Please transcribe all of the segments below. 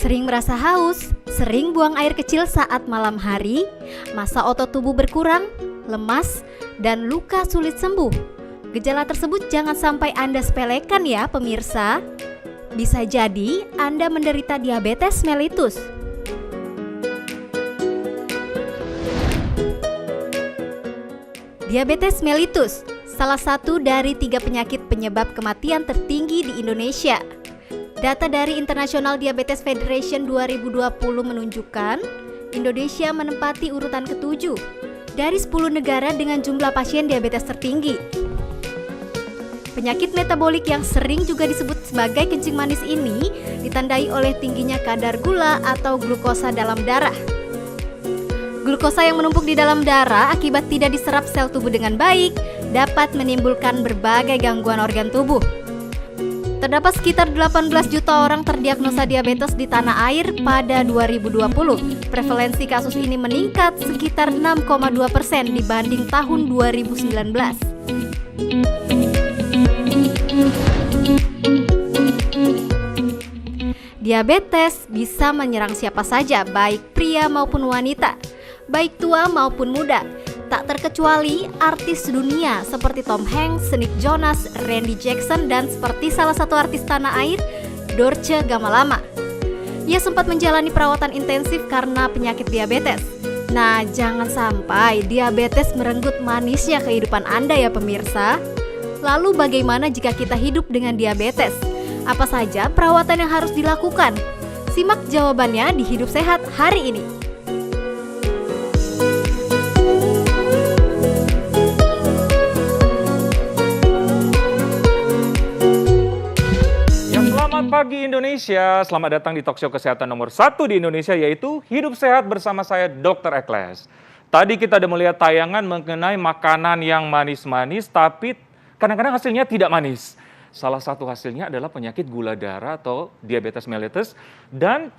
Sering merasa haus, sering buang air kecil saat malam hari, masa otot tubuh berkurang, lemas, dan luka sulit sembuh. Gejala tersebut jangan sampai Anda sepelekan ya pemirsa. Bisa jadi Anda menderita diabetes mellitus. Diabetes mellitus, salah satu dari 3 penyakit penyebab kematian tertinggi di Indonesia. Data dari International Diabetes Federation 2020 menunjukkan Indonesia menempati urutan ke-7 dari 10 negara dengan jumlah pasien diabetes tertinggi. Penyakit metabolik yang sering juga disebut sebagai kencing manis ini ditandai oleh tingginya kadar gula atau glukosa dalam darah. Glukosa yang menumpuk di dalam darah akibat tidak diserap sel tubuh dengan baik dapat menimbulkan berbagai gangguan organ tubuh. Terdapat sekitar 18 juta orang terdiagnosa diabetes di tanah air pada 2020. Prevalensi kasus ini meningkat sekitar 6,2% dibanding tahun 2019. Diabetes bisa menyerang siapa saja, baik pria maupun wanita, baik tua maupun muda. Tak terkecuali artis dunia seperti Tom Hanks, Nick Jonas, Randy Jackson, dan seperti salah satu artis tanah air, Dorce Gamalama. Ia sempat menjalani perawatan intensif karena penyakit diabetes. Nah, jangan sampai diabetes merenggut manisnya kehidupan Anda ya pemirsa. Lalu bagaimana jika kita hidup dengan diabetes? Apa saja perawatan yang harus dilakukan? Simak jawabannya di Hidup Sehat hari ini. Selamat pagi Indonesia, selamat datang di talkshow kesehatan nomor 1 di Indonesia, yaitu Hidup Sehat bersama saya Dr. Ekles. Tadi kita udah melihat tayangan mengenai makanan yang manis-manis, tapi kadang-kadang hasilnya tidak manis. Salah satu hasilnya adalah penyakit gula darah atau diabetes mellitus, dan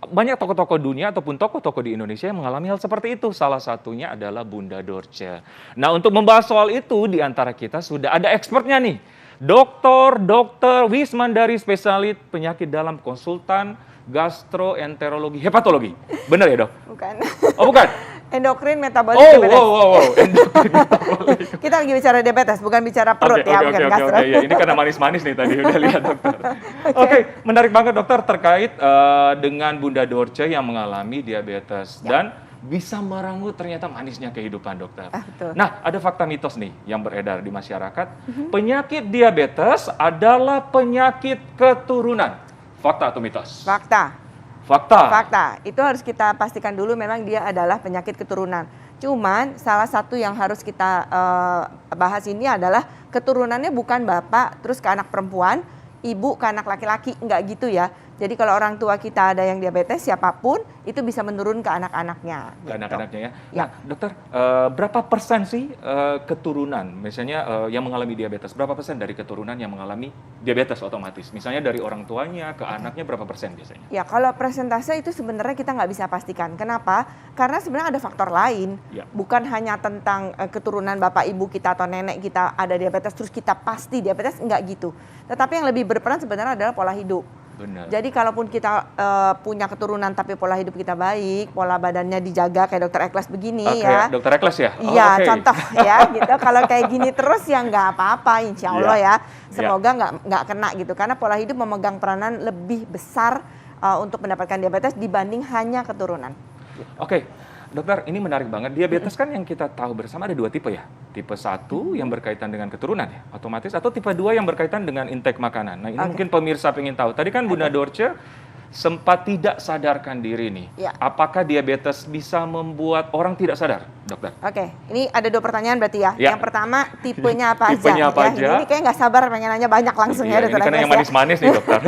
banyak tokoh-tokoh dunia ataupun tokoh-tokoh di Indonesia yang mengalami hal seperti itu. Salah satunya adalah Bunda Dorce. Nah, untuk membahas soal itu, di antara kita sudah ada expertnya nih. Dr. Wismandari, spesialis penyakit dalam, konsultan gastroenterologi, hepatologi. Benar ya, Dok? Bukan. Oh, bukan? Endokrin metabolik diabetes. Endokrin metabolik. Kita lagi bicara diabetes, bukan bicara perut bukan gastro. Oke. Ini karena manis-manis nih tadi, udah lihat dokter. Oke, menarik banget dokter terkait dengan Bunda Dorce yang mengalami diabetes. Dan bisa merenggut ternyata manisnya kehidupan dokter. Betul. Nah, ada fakta mitos nih yang beredar di masyarakat. Penyakit diabetes adalah penyakit keturunan. Fakta atau mitos? Fakta. Itu harus kita pastikan dulu memang dia adalah penyakit keturunan. Cuman salah satu yang harus kita bahas ini adalah keturunannya bukan bapak terus ke anak perempuan, ibu ke anak laki-laki, enggak gitu ya. Jadi kalau orang tua kita ada yang diabetes, siapapun itu bisa menurun ke anak-anaknya. Ke anak-anaknya ya. Ya. Nah, dokter, berapa persen sih keturunan, misalnya yang mengalami diabetes, berapa persen dari keturunan yang mengalami diabetes otomatis? Misalnya dari orang tuanya ke anaknya berapa persen biasanya? Ya, kalau persentase itu sebenarnya kita nggak bisa pastikan. Kenapa? Karena sebenarnya ada faktor lain. Ya. Bukan hanya tentang keturunan bapak ibu kita atau nenek kita ada diabetes, terus kita pasti diabetes, nggak gitu. Tetapi yang lebih berperan sebenarnya adalah pola hidup. Benar. Jadi kalaupun kita punya keturunan tapi pola hidup kita baik, pola badannya dijaga kayak Dr. Ekles begini ya. Dr. Ekles ya? Iya, contoh ya gitu. Kalau kayak gini terus ya nggak apa-apa, insya Allah ya. Semoga nggak kena gitu. Karena pola hidup memegang peranan lebih besar untuk mendapatkan diabetes dibanding hanya keturunan. Oke. Dokter, ini menarik banget. Diabetes kan yang kita tahu bersama ada 2 tipe ya. Tipe 1 yang berkaitan dengan keturunan ya, otomatis. Atau tipe 2 yang berkaitan dengan intake makanan. Nah, ini mungkin pemirsa pengen tahu. Tadi kan Bunda Dorce sempat tidak sadarkan diri nih. Ya. Apakah diabetes bisa membuat orang tidak sadar, dokter? Oke, ini ada 2 pertanyaan berarti ya. Ya. Yang pertama, tipenya apa aja? Tipenya apa aja? Ini kayak nggak sabar pengen nanya banyak langsung ya, Ini Dr. karena Ekles yang manis-manis nih, dokter.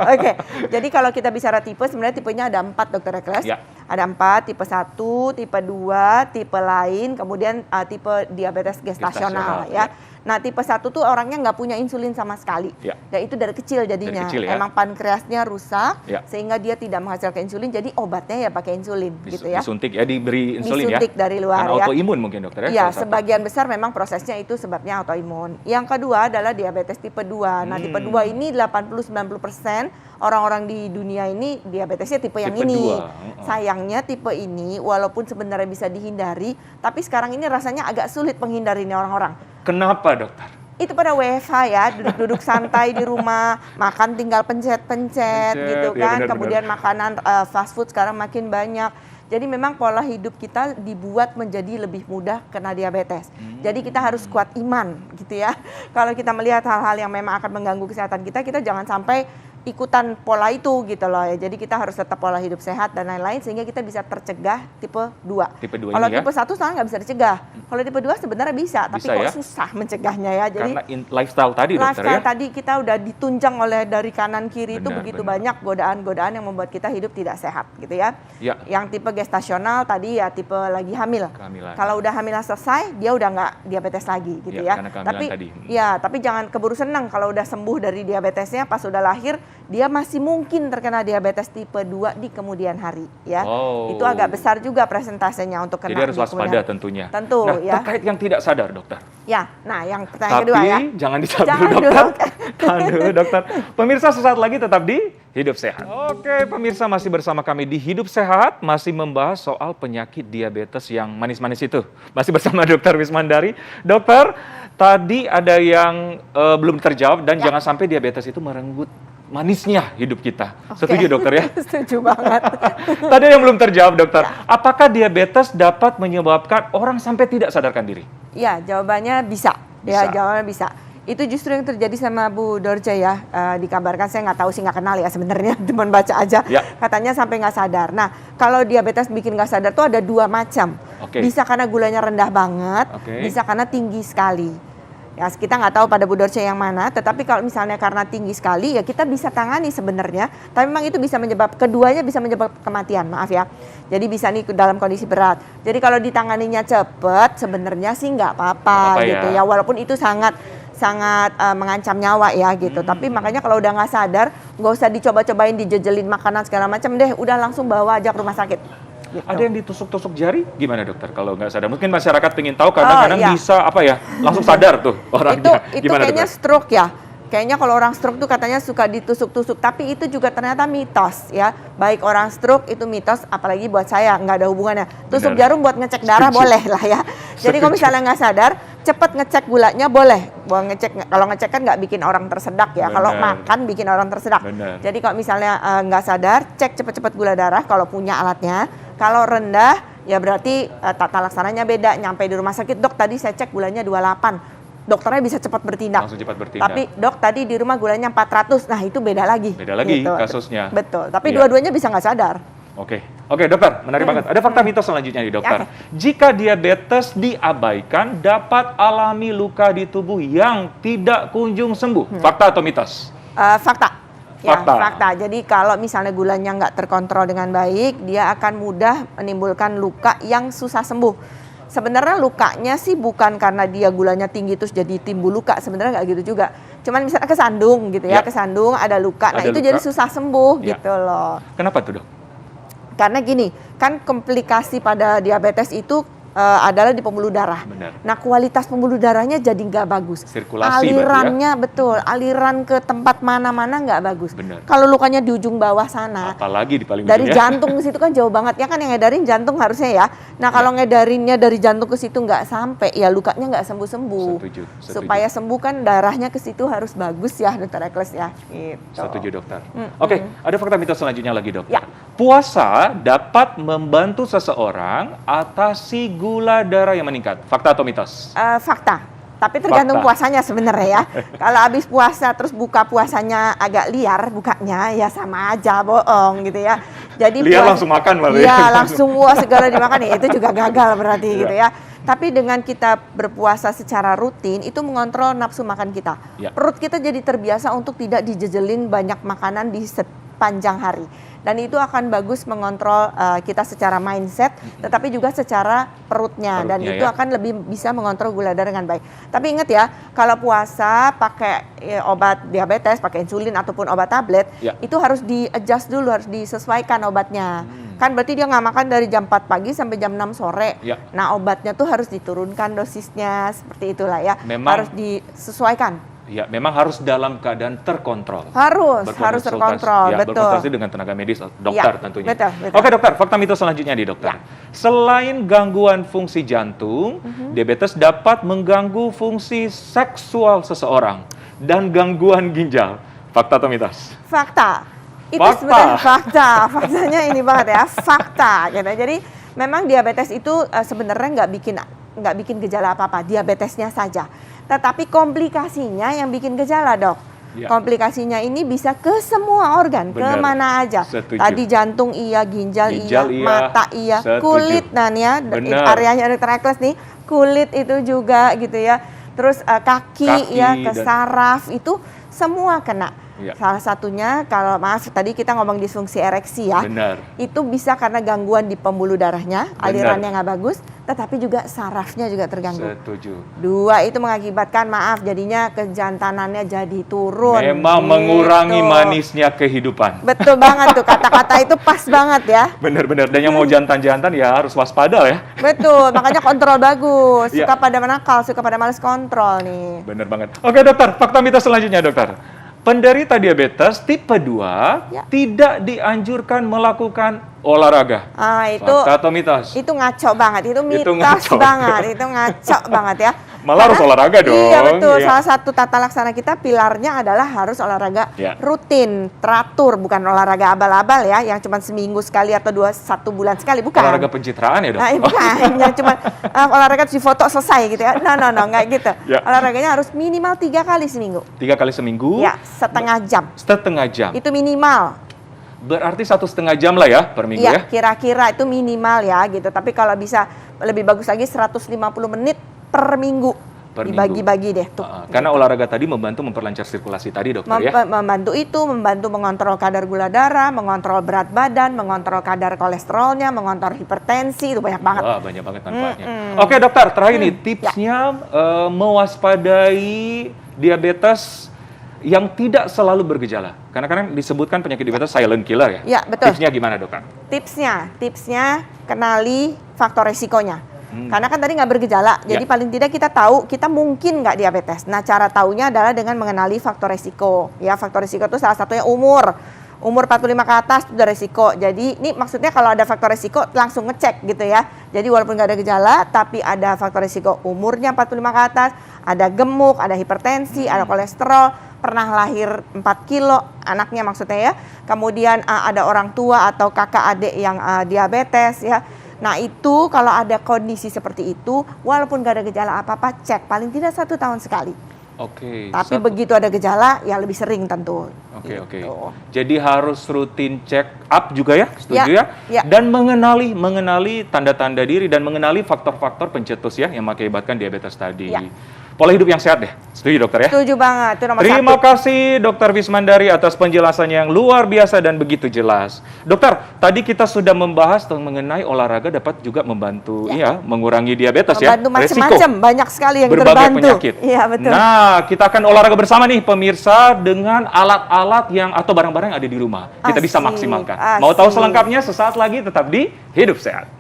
Oke, jadi kalau kita bicara tipe, sebenarnya tipenya ada 4, Dr. Ekles. Ya. Ada 4, tipe 1, tipe 2, tipe lain, kemudian tipe diabetes gestasional ya. Nah, tipe 1 tuh orangnya nggak punya insulin sama sekali. Ya. Dan itu dari kecil jadinya. Dari kecil, ya. Emang pankreasnya rusak, Ya. sehingga dia tidak menghasilkan insulin, jadi obatnya ya pakai insulin, gitu ya. Disuntik ya, diberi insulin ya. Disuntik dari luar Karena ya. autoimun mungkin dokter ya. Iya, salah satu. sebagian besar memang prosesnya itu sebabnya autoimun. Yang kedua adalah diabetes tipe 2. Nah, tipe 2 ini 80-90% orang-orang di dunia ini diabetesnya tipe yang Tipe ini. 2. Sayangnya tipe ini walaupun sebenarnya bisa dihindari, tapi sekarang ini rasanya agak sulit menghindarinya orang-orang. Kenapa dokter? Itu pada WFH ya, duduk-duduk santai di rumah, makan tinggal pencet-pencet gitu Iya, kan. benar, Kemudian makanan fast food sekarang makin banyak. Jadi memang pola hidup kita dibuat menjadi lebih mudah kena diabetes. Jadi kita harus kuat iman gitu ya. Kalau kita melihat hal-hal yang memang akan mengganggu kesehatan kita, kita jangan sampai ikutan pola itu gitu loh ya. Jadi kita harus tetap pola hidup sehat dan lain-lain sehingga kita bisa tercegah tipe 2. Tipe 2 Kalau ini ya. tipe 1 sekarang nggak bisa dicegah. Kalau tipe 2 sebenarnya bisa, tapi Bisa kok ya? susah mencegahnya ya. Jadi Karena lifestyle tadi dokter lifestyle ya. tadi kita udah ditunjang oleh dari kanan kiri itu Benar, begitu benar. banyak godaan-godaan yang membuat kita hidup tidak sehat gitu ya. Ya. Yang tipe gestasional tadi ya tipe lagi hamil. Kehamilan. Kalau udah hamil selesai dia udah nggak diabetes lagi gitu Ya, ya. karena kehamilan Tapi tadi. ya tapi jangan keburu senang kalau udah sembuh dari diabetesnya pas udah lahir dia masih mungkin terkena diabetes tipe 2 di kemudian hari ya. Oh. Itu agak besar juga persentasenya untuk kena. Jadi harus di kemudian waspada hari. tentunya. Tentu Nah, ya. terkait yang tidak sadar dokter. Ya, nah yang pertanyaan Tapi kedua ya. jangan dijawab Jangan dulu dulu. dokter. Tahan dulu dokter. Pemirsa sesaat lagi tetap di Hidup Sehat. Oke pemirsa masih bersama kami di Hidup Sehat. Masih membahas soal penyakit diabetes yang manis-manis itu. Masih bersama Dokter Wismandari. Dokter, tadi ada yang belum terjawab dan Ya. jangan sampai diabetes itu merenggut manisnya hidup kita. Oke. Setuju dokter ya? Setuju banget. Tadi yang belum terjawab dokter. Apakah diabetes dapat menyebabkan orang sampai tidak sadarkan diri? Ya, jawabannya bisa. Ya, Bisa. jawabannya bisa. Itu justru yang terjadi sama Bu Dorce ya. Dikabarkan saya nggak tahu sih, nggak kenal ya sebenarnya, cuma baca aja. Ya. Katanya sampai nggak sadar. Nah, kalau diabetes bikin nggak sadar tuh ada 2 macam. Oke. Bisa karena gulanya rendah banget, Oke. bisa karena tinggi sekali. Ya, kita nggak tahu pada Bu Dorce yang mana, tetapi kalau misalnya karena tinggi sekali, ya kita bisa tangani sebenarnya. Tapi memang itu bisa keduanya bisa menyebabkan kematian, maaf ya. Jadi bisa nih dalam kondisi berat. Jadi kalau ditanganinya cepet, sebenarnya sih nggak apa-apa Nggak apa-apa gitu ya. ya. Walaupun itu sangat mengancam nyawa ya gitu. Tapi makanya kalau udah nggak sadar, nggak usah dicoba-cobain dijejelin makanan segala macam deh. Udah langsung bawa aja ke rumah sakit. Gitu. Ada yang ditusuk-tusuk jari? Gimana dokter kalau nggak sadar? Mungkin masyarakat pengen tahu kadang-kadang iya. bisa apa ya langsung sadar tuh orangnya. Itu Gimana kayaknya dokter? stroke ya. Kayaknya kalau orang stroke tuh katanya suka ditusuk-tusuk, tapi itu juga ternyata mitos ya. Baik orang stroke itu mitos, apalagi buat saya nggak ada hubungannya. Tusuk Benar. jarum buat ngecek darah Setuju. boleh lah ya. Jadi kalau Setuju. misalnya nggak sadar, cepet ngecek gulanya boleh. Kalau ngecek kan nggak bikin orang tersedak ya. Kalau Benar. makan bikin orang tersedak. Benar. Jadi kalau misalnya nggak sadar, cek cepet-cepet gula darah kalau punya alatnya. Kalau rendah, ya berarti tata laksananya beda. Nyampe di rumah sakit, dok tadi saya cek gulanya 28. Dokternya bisa cepat bertindak. Langsung cepat bertindak. Tapi dok tadi di rumah gulanya 400, nah itu beda lagi. Beda lagi Gitu. kasusnya. Betul, tapi Iya. dua-duanya bisa nggak sadar. Oke, dokter, menarik banget. Ada fakta mitos selanjutnya nih dokter. Jika diabetes diabaikan, dapat alami luka di tubuh yang tidak kunjung sembuh. Fakta atau mitos? Fakta. Ya, Fakta. fakta. Jadi kalau misalnya gulanya nggak terkontrol dengan baik, dia akan mudah menimbulkan luka yang susah sembuh. Sebenarnya lukanya sih bukan karena dia gulanya tinggi terus jadi timbul luka, sebenarnya nggak gitu juga. Cuman misalnya kesandung gitu ya, Ya. kesandung ada luka, nah Ada itu luka. jadi susah sembuh Ya. gitu loh. Kenapa tuh dok? Karena gini, kan komplikasi pada diabetes itu adalah di pembuluh darah. Benar. Nah, kualitas pembuluh darahnya jadi nggak bagus. Sirkulasi berarti ya? Alirannya betul, aliran ke tempat mana-mana nggak bagus. Benar. Kalau lukanya di ujung bawah sana, Apalagi di paling dari ujung ya. jantung ke situ kan jauh banget ya kan, yang ngedarin jantung harusnya ya. Nah, kalau ngedarinnya dari jantung ke situ nggak sampai, ya lukanya nggak sembuh-sembuh. Setuju. Supaya sembuh kan darahnya ke situ harus bagus ya, Dokter Ekles ya. Gitu. Setuju dokter. Oke, ada fakta mitos selanjutnya lagi dokter. Ya. Puasa dapat membantu seseorang atasi gula darah yang meningkat. Fakta atau mitos? Fakta. Tapi tergantung Fakta. puasanya sebenarnya ya. Kalau habis puasa terus buka puasanya agak liar bukanya, ya sama aja bohong gitu ya. Jadi Liar langsung makan malah ya. Iya, langsung wah segala dimakan ya, itu juga gagal berarti Iya. gitu ya. Tapi dengan kita berpuasa secara rutin itu mengontrol nafsu makan kita. Ya. Perut kita jadi terbiasa untuk tidak dijejelin banyak makanan di sepanjang hari. dan itu akan bagus mengontrol kita secara mindset, tetapi juga secara perutnya, dan itu akan lebih bisa mengontrol gula darah dengan baik. Tapi ingat ya, kalau puasa pakai obat diabetes, pakai insulin ataupun obat tablet, itu harus di-adjust dulu, harus disesuaikan obatnya. Kan berarti dia nggak makan dari jam 4 pagi sampai jam 6 sore. Nah, obatnya tuh harus diturunkan dosisnya, seperti itulah ya. Harus disesuaikan. Ya, memang harus dalam keadaan terkontrol. Harus terkontrol, betul. Berkonsultasi dengan tenaga medis, dokter tentunya. Betul. Oke dokter, fakta mitos selanjutnya nih dokter. Selain gangguan fungsi jantung, diabetes dapat mengganggu fungsi seksual seseorang dan gangguan ginjal. Fakta atau mitos? Fakta. Itu sebenarnya fakta. Faktanya ini banget ya, fakta gitu. Jadi memang diabetes itu sebenarnya nggak bikin gejala apa-apa, diabetesnya saja. Tetapi komplikasinya yang bikin gejala, Dok. Komplikasinya ini bisa ke semua organ, kemana aja. Tadi jantung iya, ginjal iya, mata iya, kulit ya, areanya Dr. Ekles nih, kulit itu juga gitu ya. Terus kaki ya, ke saraf itu semua kena. Salah satunya, kalau maaf tadi kita ngomong disfungsi ereksi ya, itu bisa karena gangguan di pembuluh darahnya, alirannya nggak bagus, tetapi juga sarafnya juga terganggu. Dua itu mengakibatkan jadinya kejantanannya jadi turun. Memang mengurangi manisnya kehidupan. Betul banget tuh, kata-kata itu pas banget ya. Bener-bener, dan yang mau jantan-jantan ya harus waspada ya. Betul, makanya kontrol bagus. Suka pada menakal, suka pada males kontrol nih. Bener banget. Oke dokter, fakta mitos selanjutnya dokter. Penderita diabetes tipe 2 tidak dianjurkan melakukan olahraga. Itu fakta atau mitos? Itu ngaco banget, itu mitos banget, itu ngaco banget ya. Malah harus olahraga dong. Iya betul, salah satu tata laksana kita pilarnya adalah harus olahraga rutin, teratur, bukan olahraga abal-abal ya, yang cuma seminggu sekali atau 1 bulan sekali, bukan. Olahraga pencitraan ya dok? Bukan, yang cuma olahraga di foto selesai gitu ya. No, nggak gitu. Olahraganya harus minimal 3 kali seminggu. 3 kali seminggu? Ya, setengah jam. Setengah jam? Itu minimal. Berarti 1,5 jam lah ya per minggu ya? Kira-kira itu minimal ya gitu. Tapi kalau bisa lebih bagus lagi 150 menit per minggu. Dibagi-bagi deh tuh. Karena olahraga tadi membantu memperlancar sirkulasi tadi dokter ya? Membantu mengontrol kadar gula darah, mengontrol berat badan, mengontrol kadar kolesterolnya, mengontrol hipertensi, itu banyak banget. Wah, banyak banget manfaatnya. Oke dokter, terakhir nih tipsnya mewaspadai diabetes yang tidak selalu bergejala. Karena kadang disebutkan penyakit diabetes silent killer ya? Ya, betul. Tipsnya gimana dokter? Tipsnya kenali faktor resikonya. Karena kan tadi nggak bergejala, jadi paling tidak kita tahu kita mungkin nggak diabetes. Nah, cara taunya adalah dengan mengenali faktor resiko. Ya, faktor resiko itu salah satunya umur. Umur 45 ke atas itu udah resiko. Jadi ini maksudnya kalau ada faktor resiko langsung ngecek gitu ya. Jadi walaupun nggak ada gejala, tapi ada faktor resiko umurnya 45 ke atas, ada gemuk, ada hipertensi, ada kolesterol, pernah lahir 4 kilo anaknya maksudnya ya. Kemudian ada orang tua atau kakak adik yang diabetes ya. Nah itu kalau ada kondisi seperti itu, walaupun gak ada gejala apa-apa, cek paling tidak 1 tahun sekali. Tapi begitu ada gejala, ya lebih sering tentu. Oke. Jadi harus rutin check up juga ya, setuju ya? Dan mengenali tanda-tanda diri dan mengenali faktor-faktor pencetus ya yang mengakibatkan diabetes tadi. Pola hidup yang sehat deh, setuju dokter ya? Setuju banget, itu nomor 1. Terima kasih Dokter Wismandari atas penjelasannya yang luar biasa dan begitu jelas. Dokter, tadi kita sudah membahas mengenai olahraga dapat juga membantu mengurangi diabetes membantu macam-macam, banyak sekali yang berbagai terbantu. Penyakit. Iya betul. Nah, kita akan olahraga bersama nih pemirsa dengan alat-alat yang atau barang-barang yang ada di rumah. Kita bisa maksimalkan. Mau tahu selengkapnya sesaat lagi, tetap di Hidup Sehat.